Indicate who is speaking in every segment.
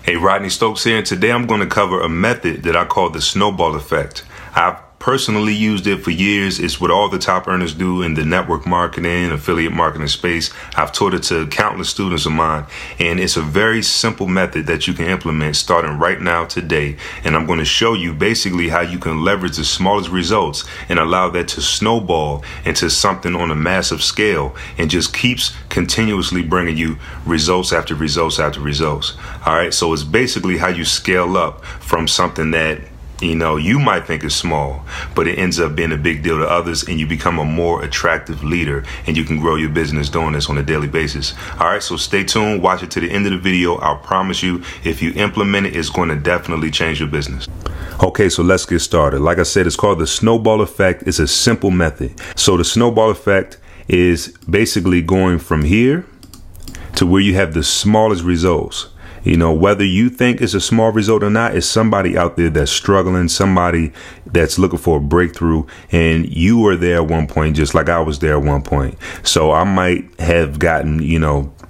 Speaker 1: Hey, Rodney, Stokes here, and today I'm going to cover a method that I call the Snowball Effect. I've personally used it for years. It's what all the top earners do in the network marketing, affiliate marketing space. I've taught it to countless students of mine, and it's a very simple method that you can implement starting right now today. And I'm going to show you basically how you can leverage the smallest results and allow that to snowball into something on a massive scale and just keeps continuously bringing you results after results after results. All right, so it's basically how you scale up from something that you might think is small, but it ends up being a big deal to others, and you become a more attractive leader, and you can grow your business doing this on a daily basis. All right, so stay tuned, watch it to the end of the video. I'll promise you, if you implement it, it's going to definitely change your business. Okay, so let's get started. Like I said, it's called the Snowball Effect. It's a simple method. So the Snowball Effect is basically going from here to where you have the smallest results. Whether you think it's a small result or not, it's somebody out there that's struggling, somebody that's looking for a breakthrough, and you were there at one point, just like I was there at one point. So I might have gotten,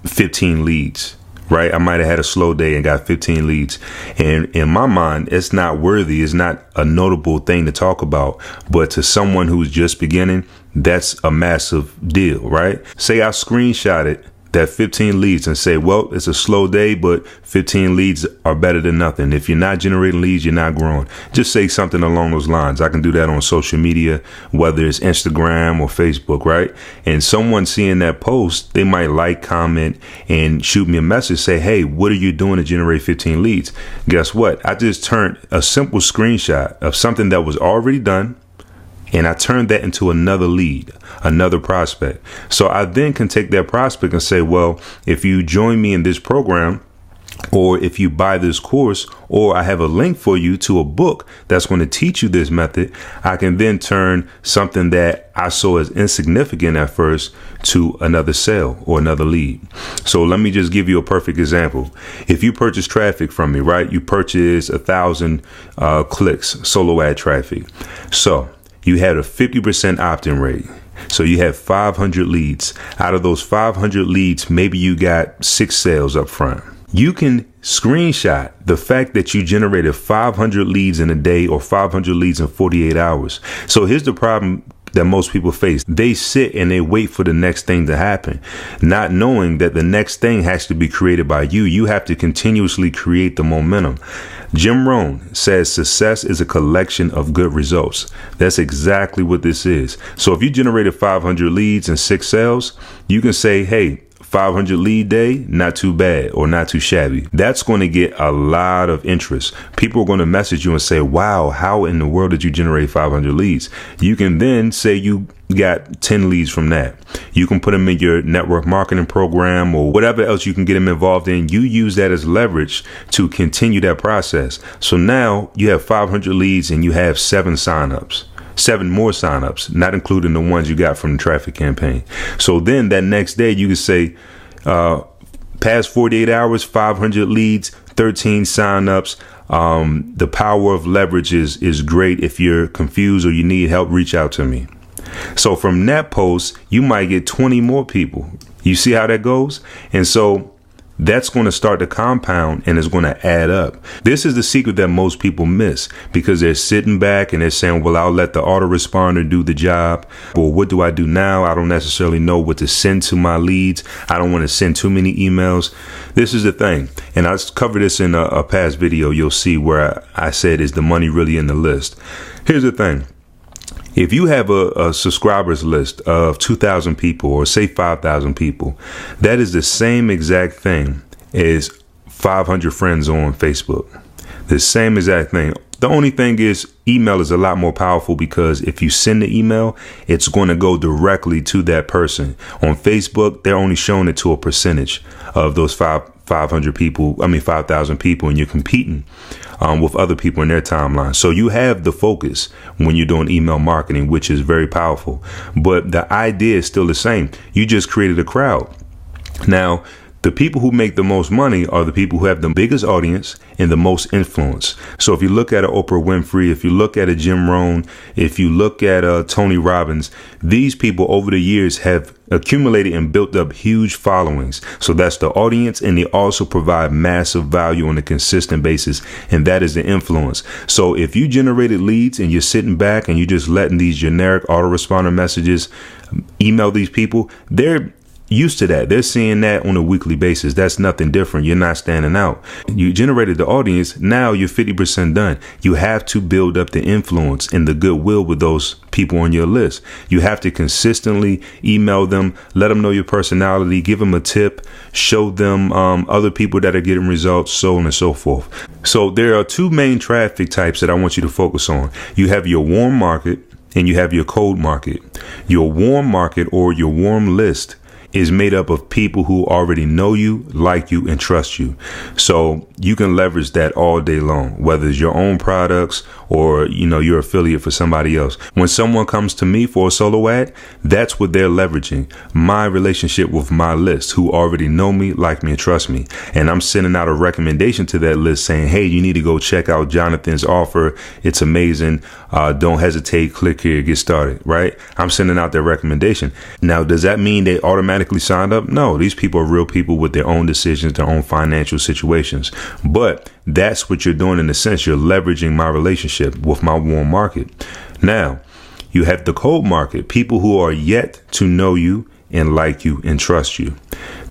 Speaker 1: 15 leads, right? I might have had a slow day and got 15 leads. And in my mind, it's not worthy. It's not a notable thing to talk about. But to someone who's just beginning, that's a massive deal, right? Say I screenshotted that 15 leads and say, well, it's a slow day, but 15 leads are better than nothing. If you're not generating leads, you're not growing. Just say something along those lines. I can do that on social media, whether it's Instagram or Facebook, right? And someone seeing that post, they might like, comment, and shoot me a message, say, hey, what are you doing to generate 15 leads? Guess what? I just turned a simple screenshot of something that was already done, and I turned that into another lead, another prospect. So I then can take that prospect and say, well, if you join me in this program, or if you buy this course, or I have a link for you to a book that's going to teach you this method, I can then turn something that I saw as insignificant at first to another sale or another lead. So let me just give you a perfect example. If you purchase traffic from me, right, you purchase 1,000 clicks, solo ad traffic. So you had a 50% opt-in rate. So you have 500 leads. Out of those 500 leads, maybe you got 6 sales up front. You can screenshot the fact that you generated 500 leads in a day or 500 leads in 48 hours. So here's the problem that most people face. They sit and they wait for the next thing to happen, not knowing that the next thing has to be created by you. You have to continuously create the momentum. Jim Rohn says success is a collection of good results. That's exactly what this is. So if you generated 500 leads and 6 sales, you can say, hey, 500 lead day, not too bad or not too shabby. That's going to get a lot of interest. People are going to message you and say, wow, how in the world did you generate 500 leads? You can then say you got 10 leads from that. You can put them in your network marketing program or whatever else you can get them involved in. You use that as leverage to continue that process. So now you have 500 leads and you have 7 signups. 7 more signups, not including the ones you got from the traffic campaign. So then that next day you can say, past 48 hours, 500 leads, 13 signups. The power of leverage is great. If you're confused or you need help, reach out to me. So from that post, you might get 20 more people. You see how that goes? And so that's going to start to compound and it's going to add up. This is the secret that most people miss because they're sitting back and they're saying, well, I'll let the autoresponder do the job. Well, what do I do now? I don't necessarily know what to send to my leads. I don't want to send too many emails. This is the thing. And I covered this in a past video. You'll see where I said, is the money really in the list? Here's the thing. If you have a subscribers list of 2,000 people or say 5,000 people, that is the same exact thing as 500 friends on Facebook. The same exact thing. The only thing is email is a lot more powerful because if you send the email, it's going to go directly to that person. On Facebook, they're only showing it to a percentage of those 5,000 people, and you're competing with other people in their timeline. So you have the focus when you're doing email marketing, which is very powerful. But the idea is still the same. You just created a crowd. Now, the people who make the most money are the people who have the biggest audience and the most influence. So if you look at Oprah Winfrey, if you look at a Jim Rohn, if you look at Tony Robbins, these people over the years have accumulated and built up huge followings. So that's the audience, and they also provide massive value on a consistent basis, and that is the influence. So if you generated leads and you're sitting back and you're just letting these generic autoresponder messages email these people, they're used to that. They're seeing that on a weekly basis. That's nothing different. You're not standing out. You generated the audience. Now you're 50% done. You have to build up the influence and the goodwill with those people on your list. You have to consistently email them, let them know your personality, give them a tip, show them other people that are getting results, so on and so forth. So there are two main traffic types that I want you to focus on. You have your warm market and you have your cold market. Your warm market, or your warm list, is made up of people who already know you, like you, and trust you. So you can leverage that all day long, whether it's your own products or, your affiliate for somebody else. When someone comes to me for a solo ad, that's what they're leveraging. My relationship with my list, who already know me, like me, and trust me. And I'm sending out a recommendation to that list saying, hey, you need to go check out Jonathan's offer. It's amazing. Don't hesitate. Click here, get started, right? I'm sending out their recommendation. Now, does that mean they automatically signed up? No, these people are real people with their own decisions, their own financial situations. But that's what you're doing in a sense. You're leveraging my relationship with my warm market. Now, you have the cold market, people who are yet to know you and like you and trust you.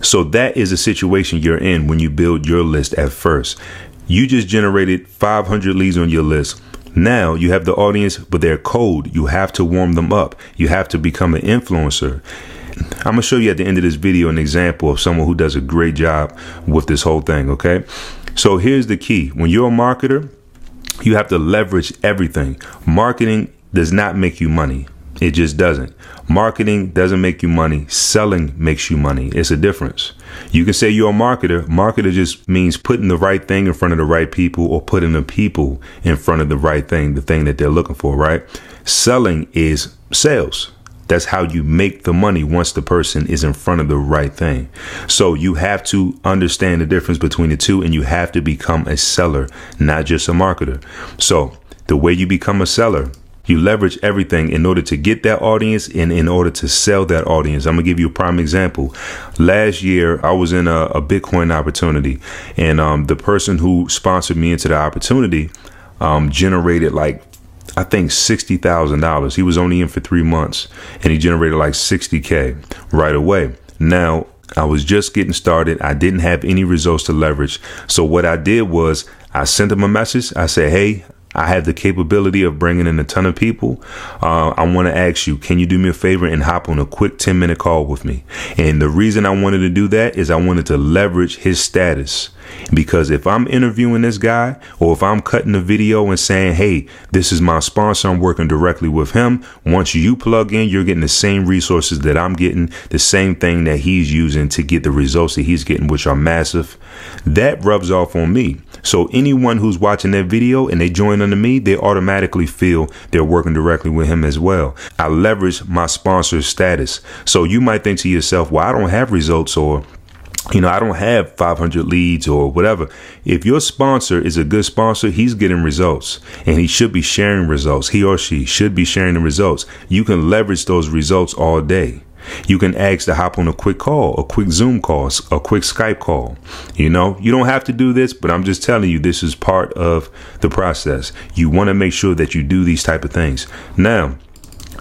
Speaker 1: So that is a situation you're in when you build your list at first. You just generated 500 leads on your list. Now you have the audience, but they're cold. You have to warm them up. You have to become an influencer. I'm going to show you at the end of this video an example of someone who does a great job with this whole thing. Okay. So here's the key. When you're a marketer, you have to leverage everything. Marketing does not make you money. It just doesn't. Marketing doesn't make you money. Selling makes you money. It's a difference. You can say you're a marketer. Marketer just means putting the right thing in front of the right people, or putting the people in front of the right thing, the thing that they're looking for, right? Selling is sales. That's how you make the money once the person is in front of the right thing. So you have to understand the difference between the two, and you have to become a seller, not just a marketer. So the way you become a seller, you leverage everything in order to get that audience and in order to sell that audience. I'm gonna give you a prime example. Last year, I was in a Bitcoin opportunity, and the person who sponsored me into the opportunity generated I think $60,000. He was only in for 3 months, and he generated like $60K right away. Now, I was just getting started. I didn't have any results to leverage. So what I did was I sent him a message. I said, hey, I have the capability of bringing in a ton of people. I want to ask you, can you do me a favor and hop on a quick 10-minute call with me? And the reason I wanted to do that is I wanted to leverage his status. Because if I'm interviewing this guy, or if I'm cutting a video and saying, hey, this is my sponsor, I'm working directly with him. Once you plug in, you're getting the same resources that I'm getting, the same thing that he's using to get the results that he's getting, which are massive. That rubs off on me. So anyone who's watching that video and they join under me, they automatically feel they're working directly with him as well. I leverage my sponsor's status. So you might think to yourself, well, I don't have results, or I don't have 500 leads or whatever. If your sponsor is a good sponsor, he's getting results, and he should be sharing results. He or she should be sharing the results. You can leverage those results all day. You can ask to hop on a quick call, a quick Zoom call, a quick Skype call. You don't have to do this, but I'm just telling you, this is part of the process. You want to make sure that you do these type of things. Now,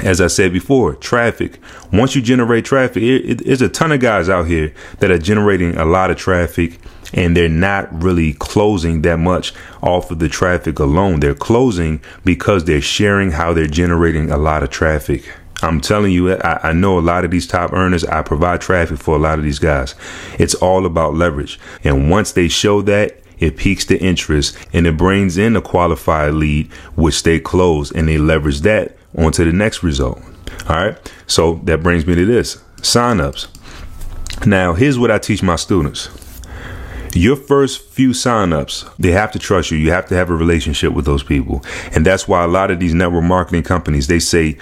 Speaker 1: as I said before, traffic. Once you generate traffic, there's a ton of guys out here that are generating a lot of traffic, and they're not really closing that much off of the traffic alone. They're closing because they're sharing how they're generating a lot of traffic. I'm telling you, I know a lot of these top earners. I provide traffic for a lot of these guys. It's all about leverage. And once they show that, it piques the interest, and it brings in a qualified lead, which they close, and they leverage that onto the next result. All right. So that brings me to this: signups. Now, here's what I teach my students. Your first few signups, they have to trust you. You have to have a relationship with those people. And that's why a lot of these network marketing companies, they say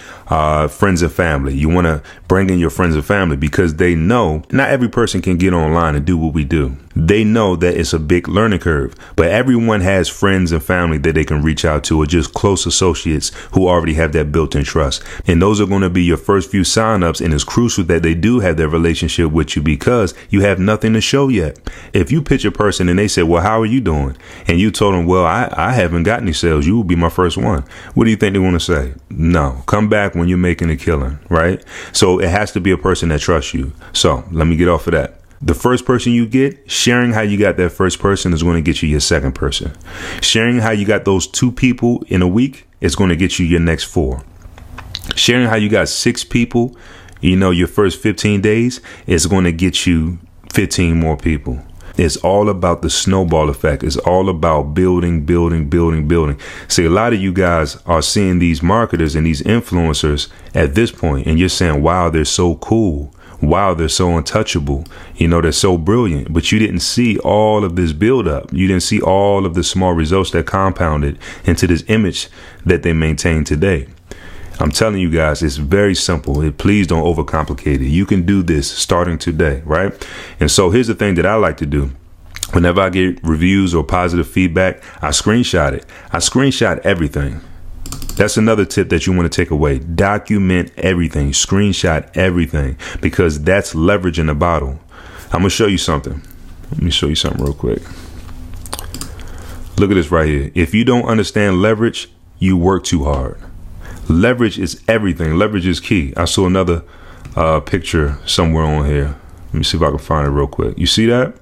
Speaker 1: friends and family. You want to bring in your friends and family because they know not every person can get online and do what we do. They know that it's a big learning curve, but everyone has friends and family that they can reach out to, or just close associates who already have that built-in trust. And those are going to be your first few signups. And it's crucial that they do have their relationship with you because you have nothing to show yet. If you pitch a person and they say, well, how are you doing? And you told them, well, I haven't got any sales. You will be my first one. What do you think they want to say? No, come back when you're making a killing, right? So it has to be a person that trusts you. So let me get off of that. The first person you get, sharing how you got that first person is going to get you your second person. Sharing how you got those 2 people in a week is going to get you your next 4. Sharing how you got 6 people, your first 15 days is going to get you 15 more people. It's all about the snowball effect. It's all about building. See, a lot of you guys are seeing these marketers and these influencers at this point, and you're saying, wow, they're so cool. Wow, they're so untouchable. They're so brilliant. But you didn't see all of this build up. You didn't see all of the small results that compounded into this image that they maintain today. I'm telling you guys, it's very simple. Please don't overcomplicate it. You can do this starting today, right? And so here's the thing that I like to do. Whenever I get reviews or positive feedback, I screenshot it. I screenshot everything. That's another tip that you want to take away. Document everything, screenshot everything, because that's leverage in the bottle. I'm going to show you something. Let me show you something real quick. Look at this right here. If you don't understand leverage, you work too hard. Leverage is everything. Leverage is key. I saw another picture somewhere on here. Let me see if I can find it real quick. You see that?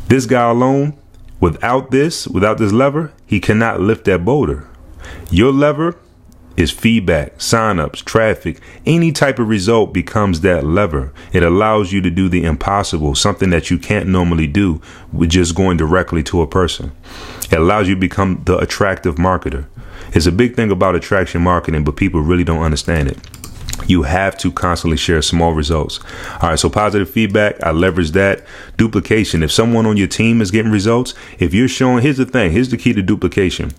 Speaker 1: This guy alone, without this lever, he cannot lift that boulder. Your lever is feedback, signups, traffic. Any type of result becomes that lever. It allows you to do the impossible, something that you can't normally do with just going directly to a person. It allows you to become the attractive marketer. It's a big thing about attraction marketing, but people really don't understand it. You have to constantly share small results. All right, so positive feedback, I leverage that. Duplication. If someone on your team is getting results, if you're showing, here's the thing, here's the key to duplication.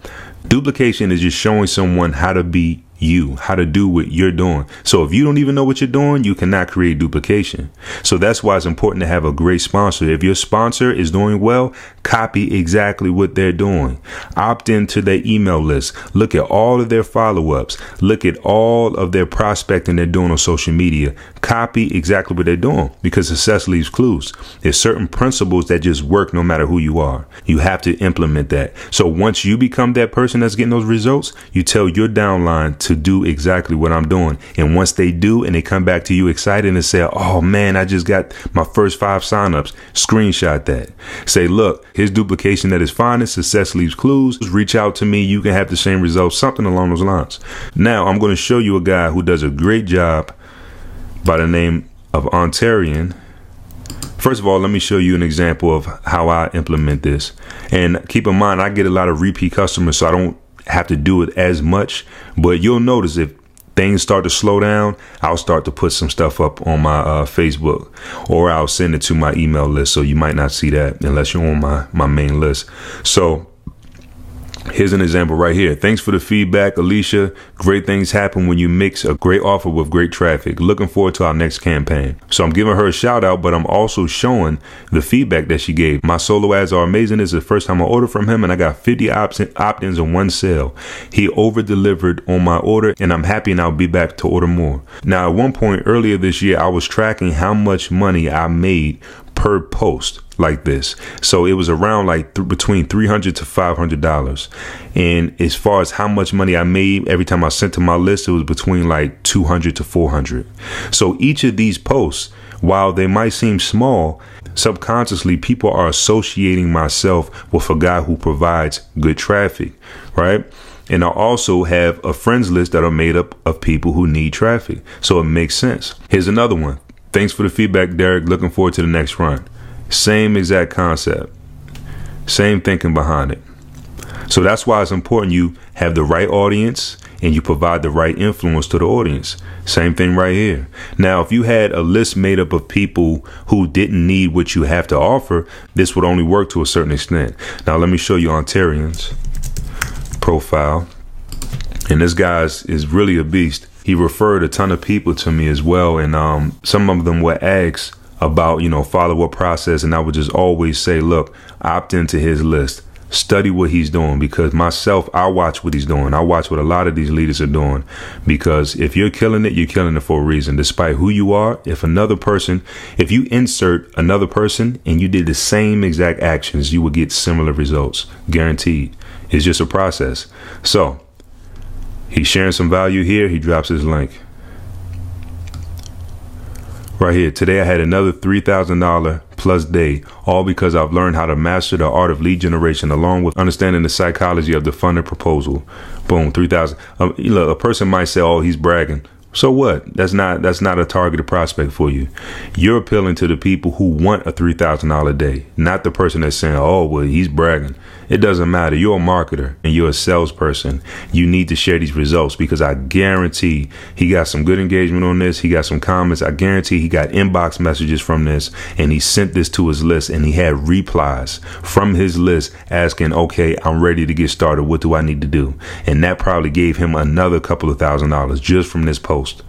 Speaker 1: Duplication is just showing someone how to be you, how to do what you're doing. So if you don't even know what you're doing, you cannot create duplication. So that's why it's important to have a great sponsor. If your sponsor is doing well, copy exactly what they're doing. Opt into their email list. Look at all of their follow-ups. Look at all of their prospecting they're doing on social media. Copy exactly what they're doing, because success leaves clues. There's certain principles that just work no matter who you are. You have to implement that. So once you become that person that's getting those results, you tell your downline to do exactly what I'm doing. And once they do, and they come back to you excited and say, oh man, I just got my first 5 signups, screenshot that. Say, look, here's duplication that is finest. Success leaves clues. Reach out to me. You can have the same results, something along those lines. Now I'm going to show you a guy who does a great job by the name of Ontarian. First of all, let me show you an example of how I implement this. And keep in mind, I get a lot of repeat customers, so I don't have to do it as much. But you'll notice if things start to slow down, I'll start to put some stuff up on my Facebook, or I'll send it to my email list. So you might not see that unless you're on my main list. So here's an example right here. Thanks for the feedback, Alicia. Great things happen when you mix a great offer with great traffic. Looking forward to our next campaign. So I'm giving her a shout out, but I'm also showing the feedback that she gave. My solo ads are amazing. This is the first time I ordered from him, and I got 50 opt-ins and 1 sale. He over delivered on my order, and I'm happy, and I'll be back to order more. Now, at one point earlier this year, I was tracking how much money I made per post like this. So it was around like between $300 to $500. And as far as how much money I made every time I sent to my list, it was between like $200 to $400. So each of these posts, while they might seem small, subconsciously people are associating myself with a guy who provides good traffic, right? And I also have a friends list that are made up of people who need traffic. So it makes sense. Here's another one. Thanks for the feedback, Derek. Looking forward to the next run. Same exact concept. Same thinking behind it. So that's why it's important you have the right audience and you provide the right influence to the audience. Same thing right here. Now, if you had a list made up of people who didn't need what you have to offer, this would only work to a certain extent. Now, let me show you Ontarian's profile. And this guy is really a beast. He referred a ton of people to me as well. And some of them were asked about, follow-up process. And I would just always say, look, opt into his list. Study what he's doing, because myself, I watch what he's doing. I watch what a lot of these leaders are doing, because if you're killing it for a reason. Despite who you are, if you insert another person and you did the same exact actions, you will get similar results, guaranteed. It's just a process. So he's sharing some value here. He drops his link right here. Today I had another $3,000 plus day, all because I've learned how to master the art of lead generation, along with understanding the psychology of the funded proposal. Boom, 3,000. A person might say, "Oh, he's bragging." So what? That's not a targeted prospect for you. You're appealing to the people who want a $3,000 day, not the person that's saying, "Oh, well, he's bragging." It doesn't matter. You're a marketer and you're a salesperson. You need to share these results, because I guarantee he got some good engagement on this. He got some comments. I guarantee he got inbox messages from this, and he sent this to his list, and he had replies from his list asking, "Okay, I'm ready to get started. What do I need to do?" And that probably gave him another couple of $1,000 just from this post.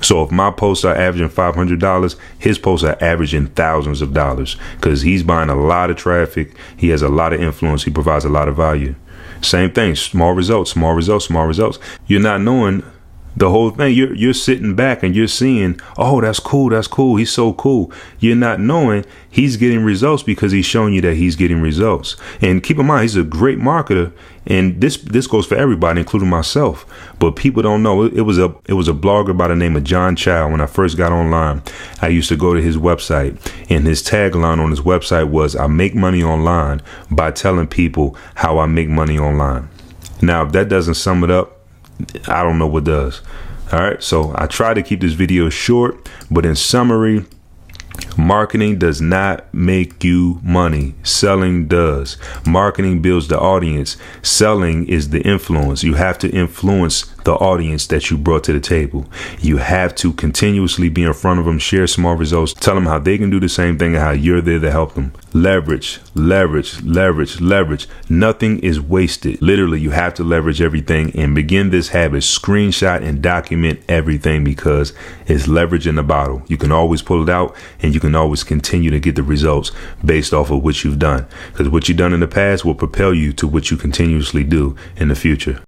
Speaker 1: So if my posts are averaging $500, his posts are averaging thousands of dollars, because he's buying a lot of traffic. He has a lot of influence. He provides a lot of value. Same thing, small results, small results, small results. You're not knowing the whole thing. You're sitting back and you're seeing, "Oh, that's cool. That's cool. He's so cool." You're not knowing he's getting results because he's showing you that he's getting results. And keep in mind, he's a great marketer. And this goes for everybody, including myself. But people don't know. It was a blogger by the name of John Chow. When I first got online, I used to go to his website, and his tagline on his website was, "I make money online by telling people how I make money online." Now, if that doesn't sum it up, I don't know what does. All right. So I try to keep this video short, but in summary, marketing does not make you money. Selling does. Marketing builds the audience. Selling is the influence. You have to influence the audience that you brought to the table. You have to continuously be in front of them, share small results, tell them how they can do the same thing and how you're there to help them. Leverage, leverage, leverage, leverage. Nothing is wasted. Literally, you have to leverage everything and begin this habit. Screenshot and document everything, because it's leverage in the bottle. You can always pull it out, and you can always continue to get the results based off of what you've done, because what you've done in the past will propel you to what you continuously do in the future.